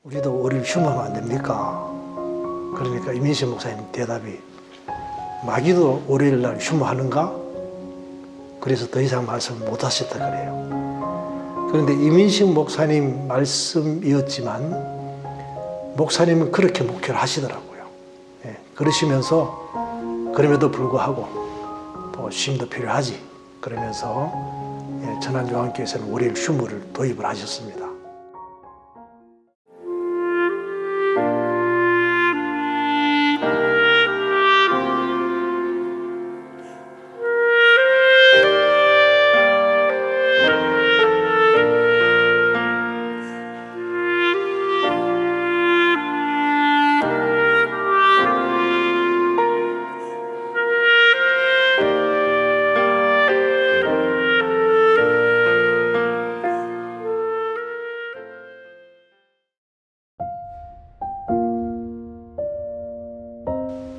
우리도 우리를 흉하면 안 됩니까? 그러니까 이민식 목사님 대답이 마귀도 월요일 날 흉하는가? 그래서 더 이상 말씀을 못 하셨다 그래요. 그런데 이민식 목사님 말씀이었지만 목사님은 그렇게 목회를 하시더라고요. 예, 그러시면서 그럼에도 불구하고 또 쉼도 필요하지 그러면서 천안종합교회에서는 월요일 휴무를 도입을 하셨습니다.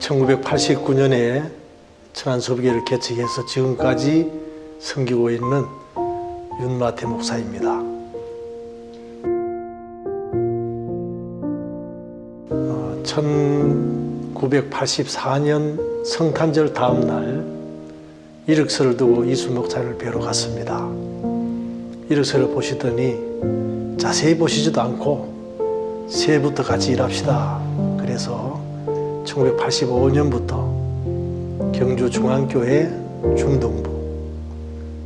(1989년에) 천안서부교회를 개척해서 지금까지 섬기고 있는 윤마태 목사입니다. 1984년 성탄절 다음 날 이력서를 두고 이수 목사님을 뵈러 갔습니다. 이력서를 보시더니 자세히 보시지도 않고 새해부터 같이 일합시다. 그래서 1985년부터 경주중앙교회 중등부,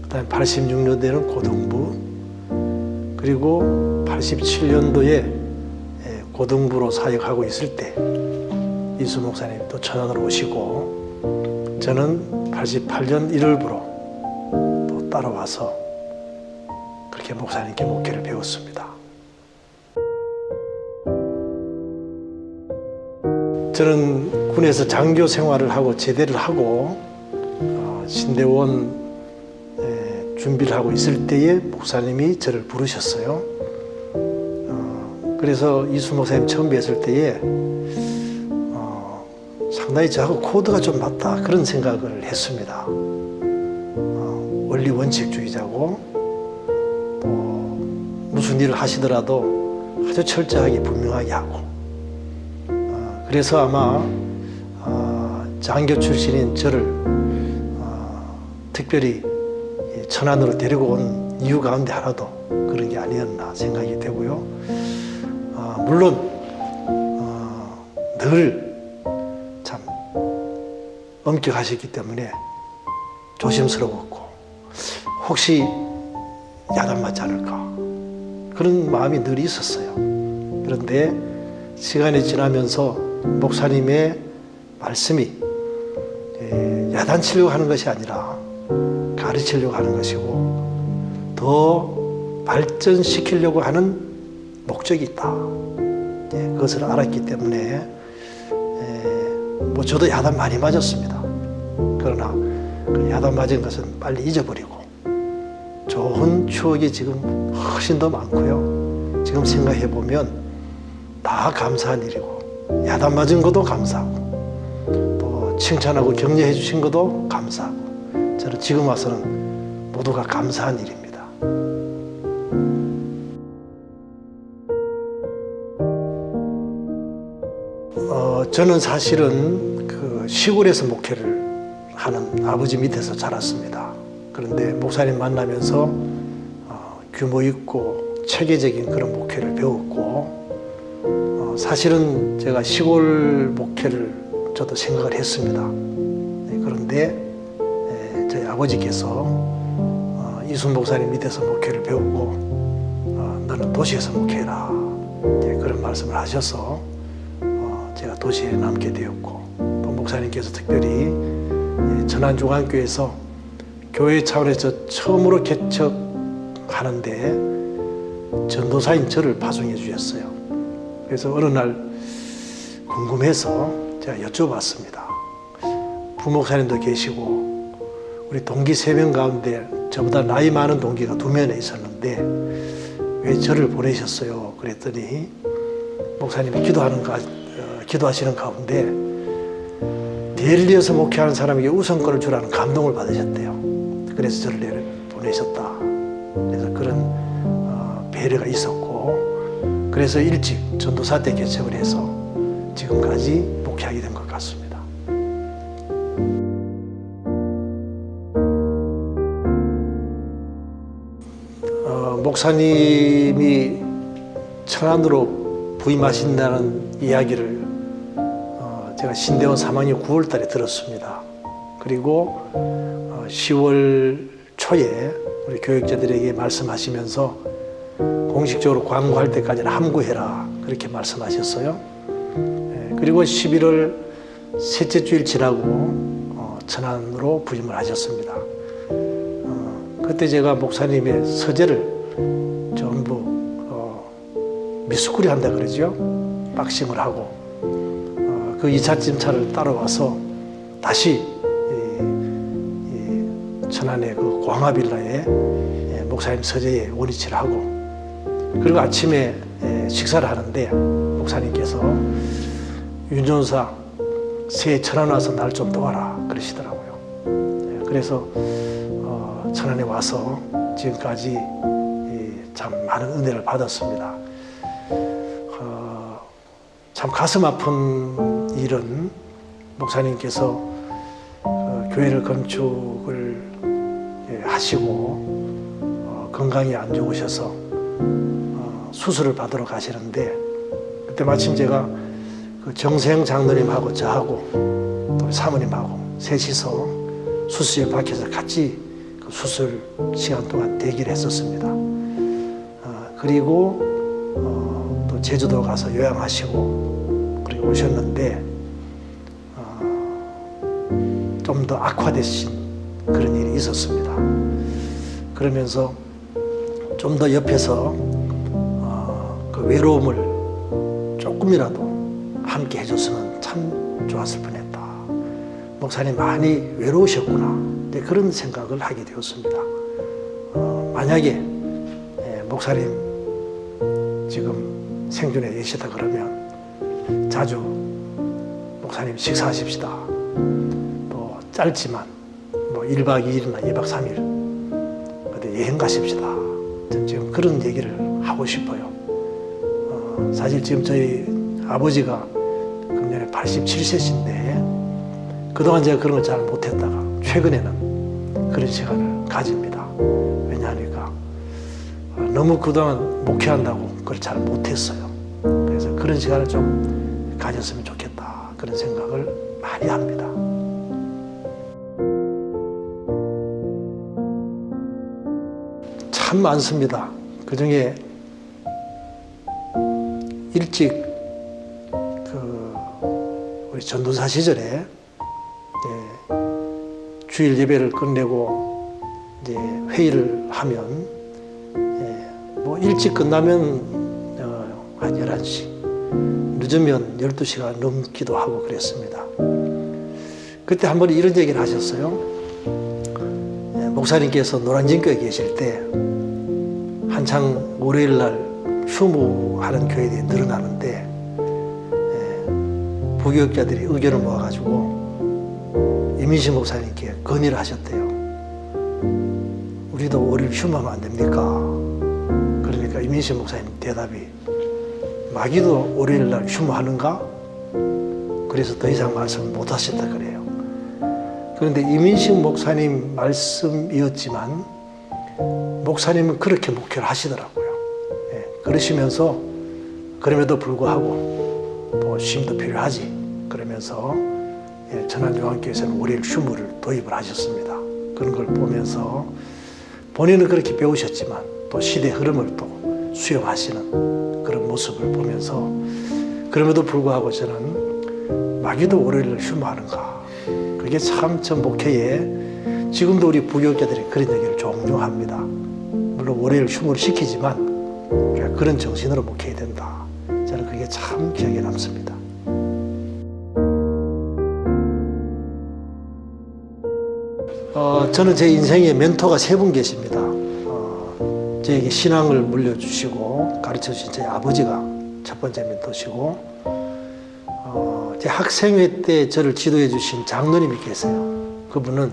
그 다음에 86년도에는 고등부, 그리고 87년도에 고등부로 사역하고 있을 때 이수 목사님 또 천안으로 오시고 저는 88년 1월부로 또 따라와서 그렇게 목사님께 목회를 배웠습니다. 저는 군에서 장교 생활을 하고 제대를 하고 신대원 준비를 하고 있을 때에 목사님이 저를 부르셨어요. 그래서 이수 목사님 처음 뵀을 때에 상당히 저하고 코드가 좀 맞다 그런 생각을 했습니다. 원리 원칙주의자고 또 무슨 일을 하시더라도 아주 철저하게 분명하게 하고 그래서 아마 장교 출신인 저를 특별히 천안으로 데리고 온 이유 가운데 하나도 그런 게 아니었나 생각이 되고요. 물론 늘 참 엄격하셨기 때문에 조심스러웠고 혹시 야단 맞지 않을까 그런 마음이 늘 있었어요. 그런데 시간이 지나면서 목사님의 말씀이 야단치려고 하는 것이 아니라 가르치려고 하는 것이고 더 발전시키려고 하는 목적이 있다. 그것을 알았기 때문에 저도 야단 많이 맞았습니다. 그러나 그 야단 맞은 것은 빨리 잊어버리고 좋은 추억이 지금 훨씬 더 많고요. 지금 생각해보면 다 감사한 일이고 야단 맞은 것도 감사하고 또 칭찬하고 격려해 주신 것도 감사하고 저는 지금 와서는 모두가 감사한 일입니다. 저는 사실은 그 시골에서 목회를 하는 아버지 밑에서 자랐습니다. 그런데 목사님 만나면서 규모 있고 체계적인 그런 목회를 배웠고 사실은 제가 시골 목회를 저도 생각을 했습니다. 그런데 저희 아버지께서 이순 목사님 밑에서 목회를 배우고 너는 도시에서 목회해라 그런 말씀을 하셔서 제가 도시에 남게 되었고 또 목사님께서 특별히 천안중앙교회에서 교회 차원에서 처음으로 개척하는데 전도사인 저를 파송해 주셨어요. 그래서 어느 날 궁금해서 제가 여쭤봤습니다. 부목사님도 계시고 우리 동기 3명 가운데 저보다 나이 많은 동기가 2명이나 있었는데 왜 저를 보내셨어요? 그랬더니 목사님이 기도하시는 가운데 대를 이어서 목회하는 사람에게 우선권을 주라는 감동을 받으셨대요. 그래서 저를 보내셨다. 그래서 그런 배려가 있었고 그래서 일찍 전도사 때 개척을 해서 지금까지 목회하게 된 것 같습니다. 목사님이 천안으로 부임하신다는 이야기를 제가 신대원 3학년 9월 달에 들었습니다. 그리고 10월 초에 우리 교육자들에게 말씀하시면서 공식적으로 광고할 때까지는 함구해라 그렇게 말씀하셨어요. 그리고 11월 셋째 주일 지나고 천안으로 부임을 하셨습니다. 그때 제가 목사님의 서재를 전부 미스쿠리 한다 그러죠. 박싱을 하고 그 2차쯤 차를 따라와서 다시 천안의 그 광화빌라에 목사님 서재에 원위치를 하고, 그리고 아침에 식사를 하는데 목사님께서 윤 전사 새해 천안 와서 날 좀 도와라 그러시더라고요. 그래서 천안에 와서 지금까지 참 많은 은혜를 받았습니다. 참 가슴 아픈 일은 목사님께서 교회를 건축을 하시고 건강이 안 좋으셔서 수술을 받으러 가시는데, 그때 마침 제가 그 정세영 장로님하고 저하고 또 사모님하고 셋이서 수술실에 밖에서 같이 그 수술 시간 동안 대기를 했었습니다. 그리고 또 제주도 가서 요양하시고 그리고 오셨는데 좀 더 악화되신 그런 일이 있었습니다. 그러면서 좀 더 옆에서 그 외로움을 조금이라도 함께 해줬으면 참 좋았을 뻔했다. 목사님 많이 외로우셨구나. 그런 생각을 하게 되었습니다. 만약에 목사님 지금 생존에 계시다 그러면 자주 목사님 식사하십시다. 뭐 짧지만 뭐 1박 2일이나 2박 3일 어디 여행 가십시다. 지금 그런 얘기를 하고 싶어요. 사실 지금 저희 아버지가 금년에 87세신데 그동안 제가 그런 걸 잘 못했다가 최근에는 그런 시간을 가집니다. 왜냐하니까 너무 그동안 목회한다고 그걸 잘 못했어요. 그래서 그런 시간을 좀 가졌으면 좋겠다 그런 생각을 많이 합니다. 참 많습니다. 그 중에 일찍 우리 전도사 시절에 주일 예배를 끝내고 이제 회의를 하면 뭐 일찍 끝나면 한 11시, 늦으면 12시가 넘기도 하고 그랬습니다. 그때 한 번 이런 얘기를 하셨어요. 목사님께서 노란진교에 계실 때 한창 월요일 날 휴무하는 교회들이 늘어나는데 부교육자들이 의견을 모아가지고 이민식 목사님께 건의를 하셨대요. 우리도 월요일 휴무하면 안 됩니까? 그러니까 이민식 목사님 대답이 마귀도 월요일 날 휴무하는가? 그래서 더 이상 말씀을 못 하셨다 그래요. 그런데 이민식 목사님 말씀이었지만 목사님은 그렇게 목회를 하시더라고요. 그러시면서 그럼에도 불구하고 뭐 쉼도 필요하지 그러면서 천안중앙교회에서는 월요일 휴무를 도입을 하셨습니다. 그런 걸 보면서 본인은 그렇게 배우셨지만 또 시대 흐름을 또 수용하시는 그런 모습을 보면서 그럼에도 불구하고 저는 마귀도 월요일을 휴무하는가, 그게 참 전 목회에 지금도 우리 부교육자들이 그런 얘기를 종종 합니다. 물론 월요일 휴무를 시키지만 그런 정신으로 목회해야 된다. 저는 그게 참 기억에 남습니다. 저는 제 인생에 멘토가 3분 계십니다. 저에게 신앙을 물려주시고 가르쳐주신 제 아버지가 첫 번째 멘토시고, 제 학생회 때 저를 지도해 주신 장로님이 계세요. 그분은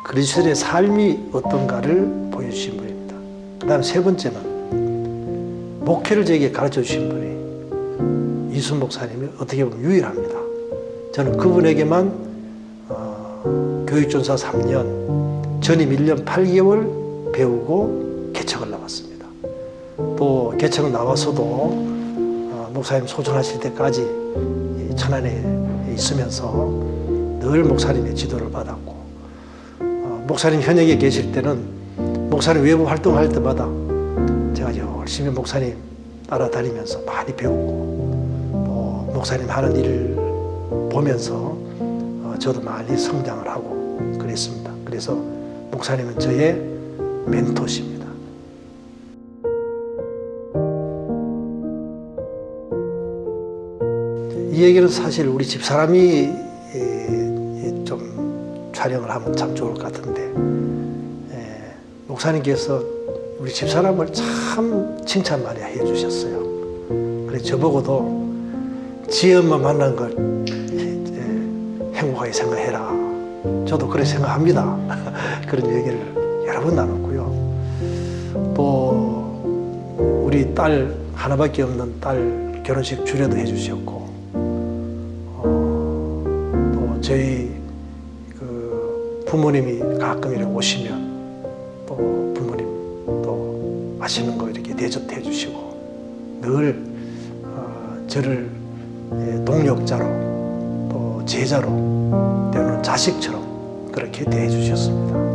그리스도의 삶이 어떤가를 보여주신 분입니다. 그 다음 3번째는 목회를 저에게 가르쳐 주신 분이 이순 목사님이 어떻게 보면 유일합니다. 저는 그분에게만 교육전사 3년, 전임 1년 8개월 배우고 개척을 나왔습니다. 또 개척 나와서도 목사님 소천하실 때까지 천안에 있으면서 늘 목사님의 지도를 받았고, 목사님 현역에 계실 때는 목사님 외부 활동할 때마다 제가 열심히 목사님 따라다니면서 많이 배우고, 목사님 하는 일을 보면서 저도 많이 성장을 하고 그랬습니다. 그래서 목사님은 저의 멘토십니다. 이 얘기는 사실 우리 집사람이 좀 촬영을 하면 참 좋을 것 같은데, 목사님께서 우리 집사람을 참 칭찬 많이 해주셨어요. 그래서 저보고도 지 엄마 만난 걸 행복하게 생각해라. 저도 그렇게 생각합니다. 그런 얘기를 여러 번 나눴고요. 또 우리 딸 하나밖에 없는 딸 결혼식 주례도 해주셨고, 또 저희 그 부모님이 가끔 이렇게 오시면 또 부모님 또 맛있는 거 이렇게 대접해 주시고, 늘 저를 동력자로 또 제자로 때로는 자식처럼 그렇게 대해 주셨습니다.